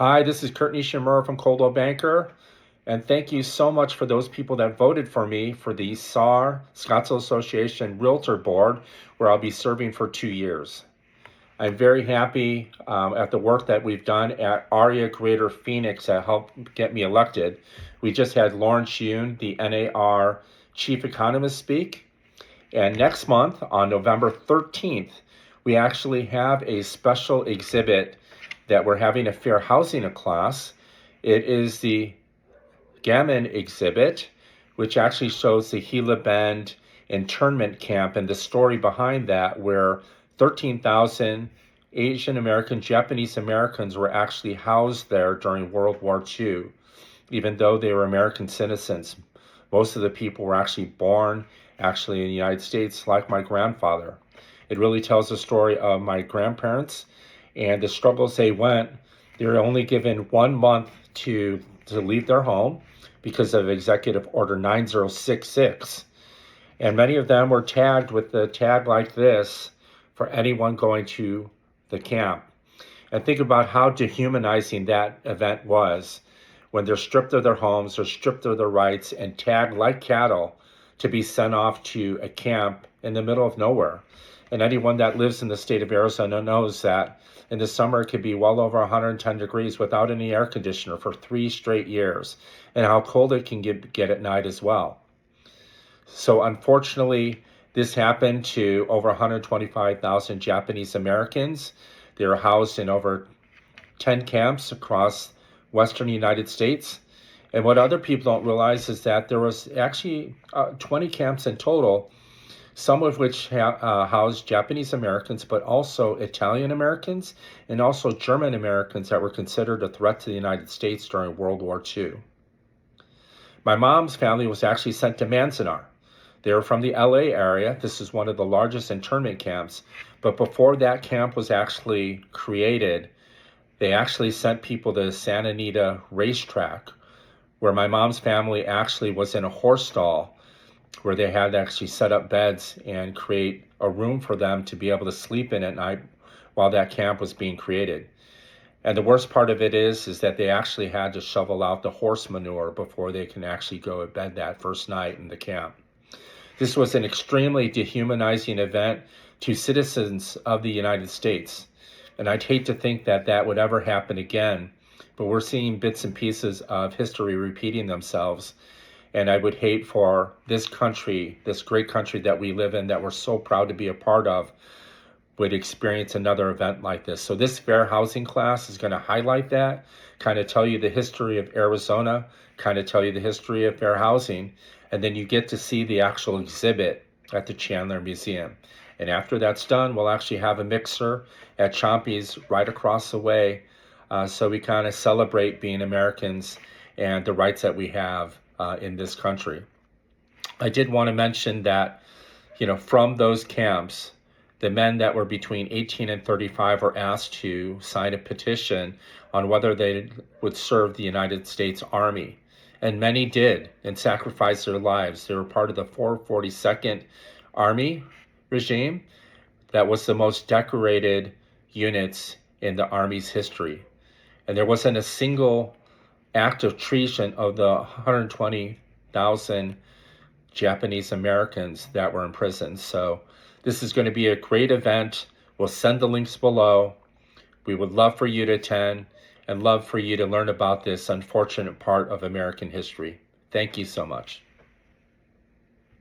Hi, this is Kurt Nishimura from Coldwell Banker, and thank you so much for those people that voted for me for the Scottsdale Association Realtor Board, where I'll be serving for 2 years. I'm very happy at the work that we've done at AREAA Greater Phoenix that helped get me elected. We just had Lauren Shune, the NAR Chief Economist, speak, and next month, on November 13th, we actually have a special exhibit that we're having a fair housing class. It is the Gammon exhibit, which actually shows the Gila Bend internment camp and the story behind that, where 13,000 Asian American, Japanese Americans were actually housed there during World War II, even though they were American citizens. Most of the people were actually born in the United States, like my grandfather. It really tells the story of my grandparents and the struggles they went. They were only given 1 month to leave their home because of Executive Order 9066. And many of them were tagged with the tag like this for anyone going to the camp. And think about how dehumanizing that event was when they're stripped of their homes, they're stripped of their rights, and tagged like cattle to be sent off to a camp in the middle of nowhere. And anyone that lives in the state of Arizona knows that in the summer it could be well over 110 degrees without any air conditioner for 3 straight years, and how cold it can get at night as well. So unfortunately, this happened to over 125,000 Japanese Americans. They were housed in over 10 camps across Western United States. And what other people don't realize is that there was actually 20 camps in total, some of which housed Japanese Americans, but also Italian Americans and also German Americans that were considered a threat to the United States during World War II. My mom's family was actually sent to Manzanar. They were from the LA area. This is one of the largest internment camps. But before that camp was actually created, they actually sent people to Santa Anita racetrack, where my mom's family actually was in a horse stall, where they had to actually set up beds and create a room for them to be able to sleep in at night while that camp was being created. And the worst part of it is that they actually had to shovel out the horse manure before they can actually go to bed that first night in the camp. This was an extremely dehumanizing event to citizens of the United States. And I'd hate to think that that would ever happen again, but we're seeing bits and pieces of history repeating themselves. And I would hate for this country, this great country that we live in, that we're so proud to be a part of, would experience another event like this. So this fair housing class is going to highlight that, kind of tell you the history of Arizona, kind of tell you the history of fair housing, and then you get to see the actual exhibit at the Chandler Museum. And after that's done, we'll actually have a mixer at Chompy's right across the way, so we kind of celebrate being Americans and the rights that we have in this country. I did want to mention that, from those camps, the men that were between 18 and 35 were asked to sign a petition on whether they would serve the United States Army. And many did and sacrificed their lives. They were part of the 442nd Army regime that was the most decorated units in the Army's history. And there wasn't a single act of treason of the 120,000 Japanese Americans that were in prison. So this is going to be a great event. We'll send the links below. We would love for you to attend and love for you to learn about this unfortunate part of American history. Thank you so much.